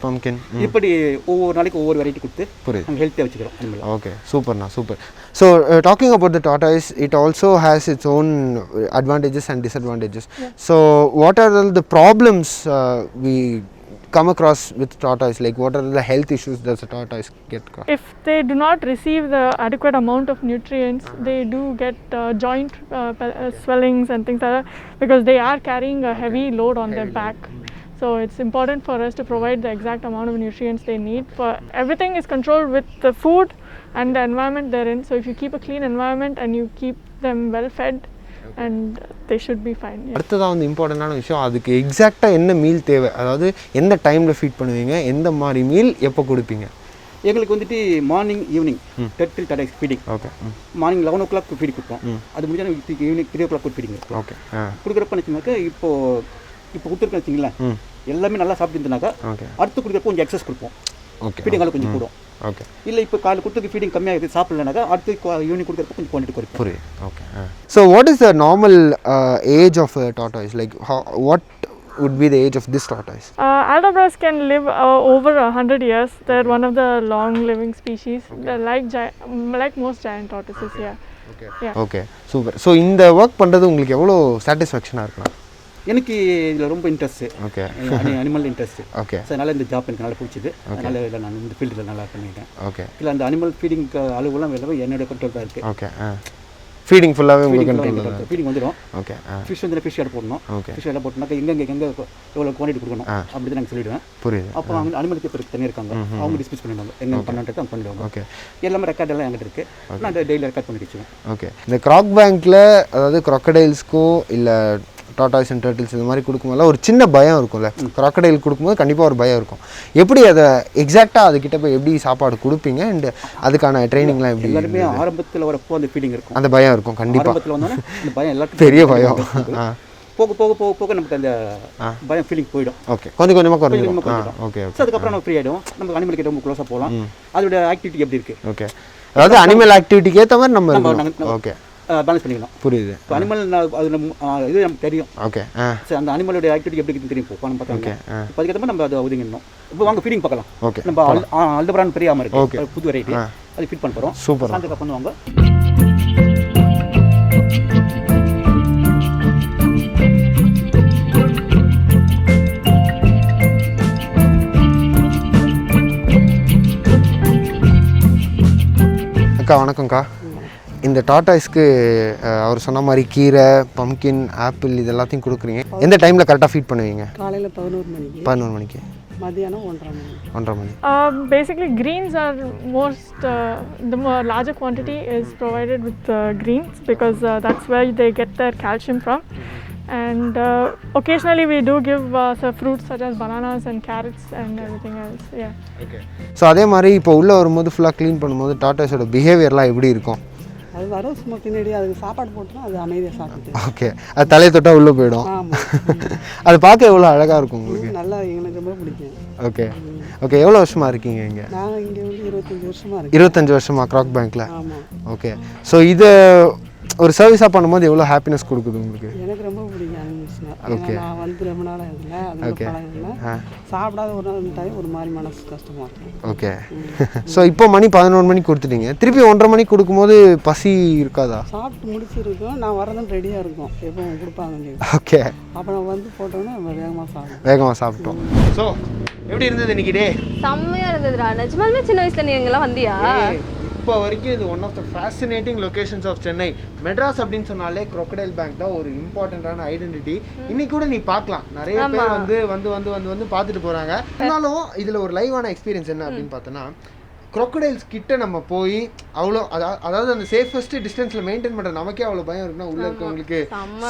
பம்கின் இப்படி ஒவ்வொரு நாளைக்கு ஒவ்வொரு வெரைட்டி கொடுத்து நாங்கள் ஹெல்த்தியாக வச்சுக்கிறோம். ஓகே, சூப்பர்ண்ணா, super. So talking about the tortoise, it also has its own advantages and disadvantages. So what are the problems we come across with tortoise? Like what are the health issues does a tortoise get? If they do not receive the adequate amount of nutrients, they do get joint swellings and things like that because they are carrying a heavy load on their back. So it's important for us to provide the exact amount of nutrients they need. For everything is controlled with the food and the environment they're in. So if you keep a clean environment and you keep them well fed, and they should be fine. Yeah. அடுத்ததாக வந்து இம்பார்ட்டண்டான விஷயம், அதுக்கு எக்ஸாக்டாக என்ன meal தேவை, அதாவது எந்த டைமில் ஃபீட் பண்ணுவீங்க, எந்த மாதிரி மீல் எப்போ கொடுப்பீங்க? எங்களுக்கு வந்துட்டு மார்னிங் ஈவினிங் டெட்டில் டடை feeding. Okay. Morning 11 o'clock feeding கொடுப்போம். அது முடிஞ்சால் ஈவினிங் 3 o'clock ஃபீடிங் இருக்கும். ஓகே. கொடுக்குறப்ப நினச்சினாக்கா இப்போ கொடுத்துருக்கேன் வச்சிங்களேன், எல்லாமே நல்லா சாப்பிட்டுருந்தாக்கா அடுத்து கொடுக்குறப்ப கொஞ்சம் எக்ஸஸ் கொடுப்போம். ஓகே. ஃபீடிங் ஆள் கொஞ்சம் கூடும். ஓகே. இல்லை இப்போ காலையில் கொடுத்துருக்கு ஃபீடிங் கம்மியாக இருக்குது சாப்பிட்லனாக்கா அடுத்து ஈவினிங் கொடுக்குறப்ப கொஞ்சம் குவான்டிட்டி குறைக்கும். புரியுது. Okay. So what is the normal age of tortoise, like what would be the age of this tortoise? Aldabras can live over 100 years. They're one of the long living species. They're like most giant tortoises. Yeah. Okay. Yeah. Okay. Super. So இந்த work பண்ணுறது உங்களுக்கு எவ்வளோ சாட்டிஸ்ஃபேக்ஷனாக இருக்கலாம்? எனக்கு இதில் ரொம்ப interest. Okay. Animal interest. Okay. So அதனால் இந்த ஜாப் எனக்கு நல்லா பிடிச்சிது. அதனால் இதில் நான் இந்த ஃபீல்டில் நல்லா பண்ணிட்டேன். ஓகே. இல்லை அந்த அனிமல் ஃபீடிங் அளவுலாம் வெளியே என்னோட கண்ட்ரோல் தான் இருக்குது. ஓகே. ஃபீடிங் ஃபுல்லாகவே உங்களுக்கு கண்ட்ரோல் ஃபீடிங் வந்துடும். ஓகே. ஃபிஷ் வந்து ஃபிஷ் எடை போடணும். ஓகே. ஃபிஷ் எடை போட்டோம்னாக்க எங்கே எவ்வளோ குவான்டிட்டி கொடுக்கணும் அப்படி தான் நாங்கள் சொல்லிவிடுவேன். புரியுது. அப்போ அவங்க அனிமல் கீப்பர் தனியாக இருக்காங்க, அவங்க டிஸ்பியூஸ் பண்ணிடுவாங்க என்ன பண்ணான்ட்டு அவங்க பண்ணிடுவாங்க. ஓகே. எல்லாமே ரெக்கார்ட் எல்லாம் என்கிட்ட இருக்குது, நான் டெய்லி ரெக்கார்ட் பண்ணி வச்சுருவேன். ஓகே. இந்த கிராக் பேங்க்கில் அதாவது க்ராக்கடைல்ஸ்க்கோ இல்லை டாட்டாய்ஸ் அண்ட் டர்ட்டில்ஸ் இந்த மாதிரி கொடுக்கும்போது ஒரு சின்ன பயம் இருக்கும்ல, க்ராக்கடைல் கொடுக்கும்போது கண்டிப்பாக ஒரு பயம் இருக்கும். எப்படி அதை எக்ஸாக்டாக அதுக்கிட்ட போய் எப்படி சாப்பாடு கொடுப்பீங்க அண்ட் அதுக்கான ட்ரைனிங்லாம் எப்படி? எல்லாருமே ஆரம்பத்தில் வரப்போ அந்த ஃபீலிங் இருக்கும், அந்த பயம் இருக்கும் கண்டிப்பாக. ஆரம்பத்தில் வந்தோன்னே அந்த பயம் எல்லாருக்கும் பெரிய பயம். போக போக போக போக நமக்கு அந்த பயம் ஃபீலிங் போயிடும். ஓகே. கொஞ்சம் கொஞ்சமாக குறைஞ்சிடும். ஓகே. ஸோ அதுக்கப்புறம் நம்ம ஃப்ரீ ஆகிடும், நம்ம அனிமல் கிட்ட ரொம்ப க்ளோஸாக போகலாம். அதோட ஆக்டிவிட்டி எப்படி இருக்குது? ஓகே. அதாவது அனிமல் ஆக்டிவிட்டிக்கு ஏற்ற மாதிரி நம்ம ஓகே பேலன்ஸ் பண்ணிக்கலாம். புரியுது. இப்போ அனிமல் அது இது நமக்கு தெரியும். ஓகே. ஸோ அந்த அனிமலோட ஆக்டிவிட்டி எப்படி இருக்குன்னு தெரியும். இப்போ நம்ம பார்த்தாங்க இப்போ அதுக்கேற்ற மாதிரி நம்ம அதை ஒதுங்கிடணும். இப்போ வாங்க ஃபீடிங் பார்க்கலாம். ஓகே. நம்ம அல்டபிரான் பெரிய ஆமாம் இருக்குது, புது வெரைட்டி, அது ஃபீட் பண்ண போகிறோம். சூப்பர். அதுக்கு பண்ணுவாங்க. அக்கா வணக்கம்க்கா. இந்த டாட்டாய்ஸ்க்கு அவர் சொன்ன மாதிரி கீரை, பம்கின், ஆப்பிள் இது எல்லாத்தையும் கொடுக்குறீங்க. எந்த டைமில் கரெக்டாக ஃபீட் பண்ணுவீங்க? காலையில் 11 மணிக்கு. 11 மணிக்கு. மதியானம் 1:30 மணி. 1:30 மணி. Basically greens are most the more larger quantity is provided with greens because that's where they get their calcium from. And occasionally we do give some fruits such as bananas and carrots and everything else. Yeah. Okay. So அதே மாதிரி இப்போ உள்ளே வரும்போது ஃபுல்லாக clean பண்ணும்போது டாட்டாஸோட பிஹேவியர்லாம் எப்படி இருக்கும்? அது வர சும்மா பின்னாடி அதுக்கு சாப்பாடு போட்டோம்னா அது அமைதியாக சாப்பிட்டு. ஓகே. அது தலையை தொட்டால் உள்ளே போயிடும். ஆமாம். அது பார்க்க எவ்வளோ அழகாக இருக்கும் உங்களுக்கு? நல்லா எனக்கு ரொம்ப பிடிக்கும். ஓகே. ஓகே. எவ்வளோ வருஷமாக இருக்கீங்க இங்கே? நான் இங்கே வந்து 25 வருஷமாக இருக்கேன். 25 வருஷமா கிராக் பேங்க்கில்? ஆமாம். ஓகே. ஸோ இதை ஒரு சர்வீஸாக பண்ணும்போது எவ்வளோ ஹாப்பினஸ் கொடுக்குது உங்களுக்கு? எனக்கு ரொம்ப பிடிக்கும் அனிமல்ஸ்னால். ஓகே. நான் வந்து ரொம்ப நாள் ஆகுதுல, அது பழகல. சாப்பிடாத ஒரு நாள் டைம் ஒரு மாதிரி மனசு கஷ்டமாக இருக்கும். ஓகே. ஸோ இப்போ மணி 11 மணிக்கு கொடுத்துட்டீங்க, திருப்பி 1:30 மணிக்கு கொடுக்கும்போது பசி இருக்காதா? சாப்பிட்டு முடிச்சிருக்கோம், நான் வரதும் ரெடியாக இருக்கும், எப்போ கொடுப்பாங்க. ஓகே. அப்போ நான் வந்து போட்டோன்னே வேகமாக சாப்பிட்டோம். ஸோ எப்படி இருந்தது இன்னைக்கு டே? செம்மையாக இருந்ததுடா. நிஜமாலுமே சின்ன வயசுல நீ எங்கெல்லாம் வந்தியா? இப்போ வரைக்கும் இது one of the fascinating locations of Chennai. Madras அப்படின்னு சொன்னாலே crocodile பேங்க் தான் ஒரு இம்பார்ட்டண்ட்டான ஐடென்டிட்டி. இன்னைக்கு கூட நீ பார்க்கலாம், நிறைய பேர் வந்து வந்து வந்து வந்து வந்து பார்த்துட்டு போகிறாங்க. இருந்தாலும் இதில் ஒரு லைவான எக்ஸ்பீரியன்ஸ் என்ன அப்படின்னு பார்த்தோன்னா, crocodiles கிட்ட நம்ம போய் அவ்வளோ அதாவது அந்த சேஃபஸ்ட் டிஸ்டன்ஸில் மெயின்டைன் பண்ணுற நமக்கே அவ்வளோ பயம் இருக்குன்னா உள்ள இருக்கவங்களுக்கு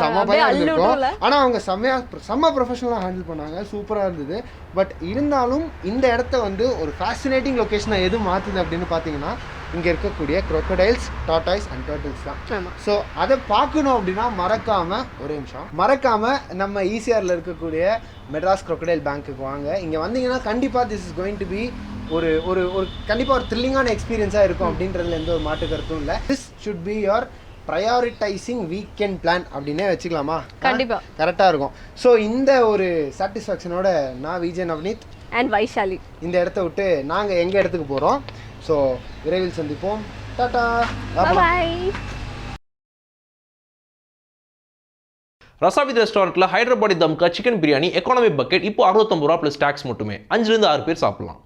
செம்ம பயம் இருந்திருக்கும். ஆனால் அவங்க செம்ம ப்ரொஃபஷனலாக ஹேண்டில் பண்ணாங்க, சூப்பராக இருந்தது. பட் இருந்தாலும் இந்த இடத்த வந்து ஒரு ஃபேசினேட்டிங் லொக்கேஷனாக எது மாற்றுது அப்படின்னு பார்த்தீங்கன்னா, இங்கே இருக்கக்கூடிய crocodiles, tortoise and turtles தான். ஸோ அதை பார்க்கணும் அப்படின்னா மறக்காமல் நம்ம ஈசிஆரில் இருக்கக்கூடிய மெட்ராஸ் crocodile பேங்க்குக்கு வாங்க. இங்கே வந்தீங்கன்னா கண்டிப்பாக this is going to be ஒரு ஒரு ஒரு கண்டிப்பாக ஒரு த்ரில்லிங்கான எக்ஸ்பீரியன்ஸாக இருக்கும் அப்படின்றதுல எந்த ஒரு மாற்று கருத்தும் இல்லை. This should be your prioritising weekend plan அப்படின்னே வச்சுக்கலாமா? கண்டிப்பாக கரெக்டாக இருக்கும். ஸோ இந்த ஒரு சாட்டிஸ்ஃபேக்ஷனோட நான் விஜய் நவநீத் அண்ட் வைஷாலி இந்த இடத்த விட்டு நாங்கள் எங்கள் இடத்துக்கு போகிறோம். ஸோ விரைவில் சந்திப்போம். டாடா, பாய். ரசாவித் ரெஸ்டாரண்ட்டில் ஹைதராபாடி தம்கா சிக்கன் பிரியாணி எக்கானமி பக்கெட் இப்போ 69 ரூபா ப்ளஸ் டேக்ஸ் மட்டுமே. 5 to 6 பேர் சாப்பிடலாம்.